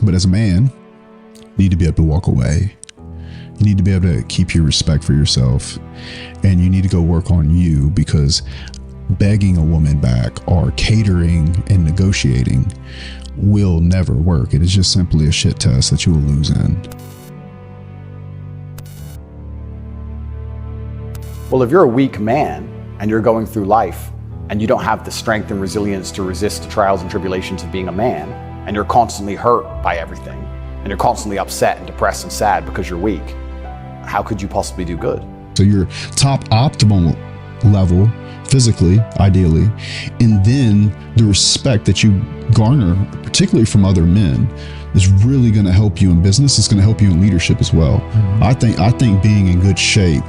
But as a man, you need to be able to walk away. You need to be able to keep your respect for yourself, and you need to go work on you, because begging a woman back or catering and negotiating will never work. It is just simply a shit test that you will lose in. Well, if you're a weak man and you're going through life and you don't have the strength and resilience to resist the trials and tribulations of being a man, and you're constantly hurt by everything, and you're constantly upset and depressed and sad because you're weak, how could you possibly do good? So your top optimal level physically, ideally, and then the respect that you garner, particularly from other men, is really going to help you in business. It's going to help you in leadership as well. I think being in good shape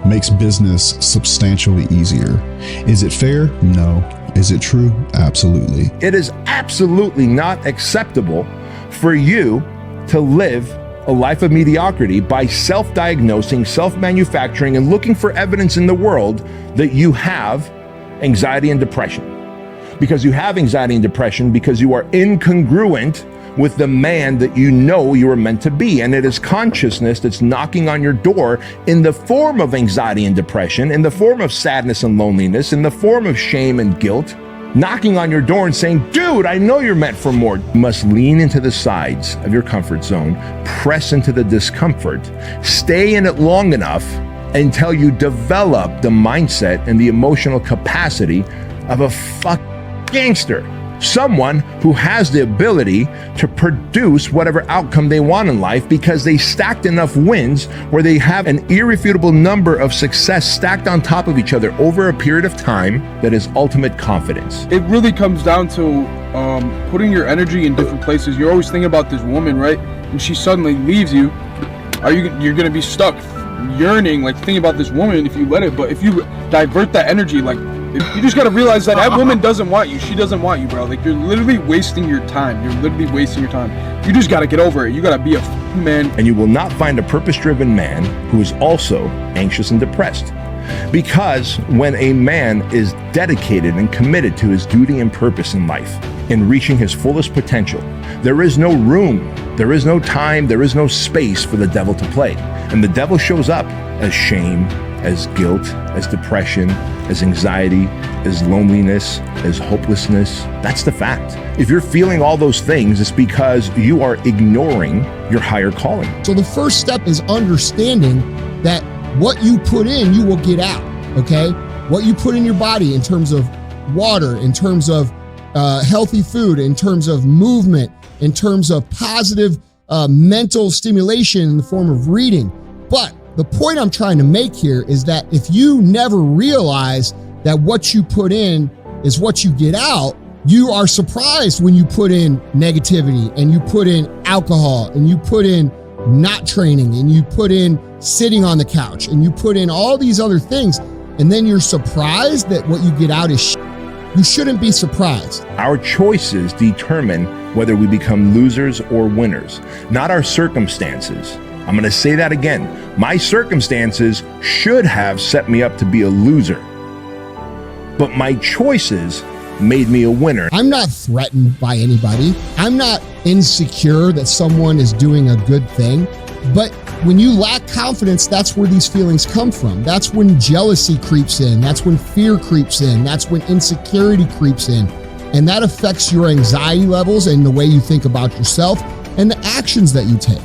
makes business substantially easier. Is it fair? No. Is it true? Absolutely. It is absolutely not acceptable for you to live a life of mediocrity by self-diagnosing, self-manufacturing, and looking for evidence in the world that you have anxiety and depression. Because you have anxiety and depression because you are incongruent with the man that you know you are meant to be. And it is consciousness that's knocking on your door in the form of anxiety and depression, in the form of sadness and loneliness, in the form of shame and guilt, knocking on your door and saying, dude, I know you're meant for more. You must lean into the sides of your comfort zone, press into the discomfort, stay in it long enough until you develop the mindset and the emotional capacity of a gangster. Someone who has the ability to produce whatever outcome they want in life because they stacked enough wins where they have an irrefutable number of success stacked on top of each other over a period of time that is ultimate confidence. It really comes down to putting your energy in different places. You're always thinking about this woman, right? And she suddenly leaves you. You're gonna be stuck yearning, like thinking about this woman if you let it. But if you divert that energy, like, you just gotta realize that that woman doesn't want you. She doesn't want you, bro. Like, you're literally wasting your time. You're literally wasting your time. You just gotta get over it. You gotta be a man. And you will not find a purpose-driven man who is also anxious and depressed. Because when a man is dedicated and committed to his duty and purpose in life, in reaching his fullest potential, there is no room, there is no time, there is no space for the devil to play. And the devil shows up as shame, as guilt, as depression, as anxiety, as loneliness, as hopelessness. That's the fact. If you're feeling all those things, it's because you are ignoring your higher calling. So the first step is understanding that what you put in, you will get out, okay? What you put in your body in terms of water, in terms of healthy food, in terms of movement, in terms of positive mental stimulation in the form of reading. But the point I'm trying to make here is that if you never realize that what you put in is what you get out, you are surprised when you put in negativity and you put in alcohol and you put in not training and you put in sitting on the couch and you put in all these other things, and then you're surprised that what you get out is shit. You shouldn't be surprised. Our choices determine whether we become losers or winners, not our circumstances. I'm going to say that again. My circumstances should have set me up to be a loser, but my choices made me a winner. I'm not threatened by anybody. I'm not insecure that someone is doing a good thing. But when you lack confidence, that's where these feelings come from. That's when jealousy creeps in. That's when fear creeps in. That's when insecurity creeps in. And that affects your anxiety levels and the way you think about yourself and the actions that you take.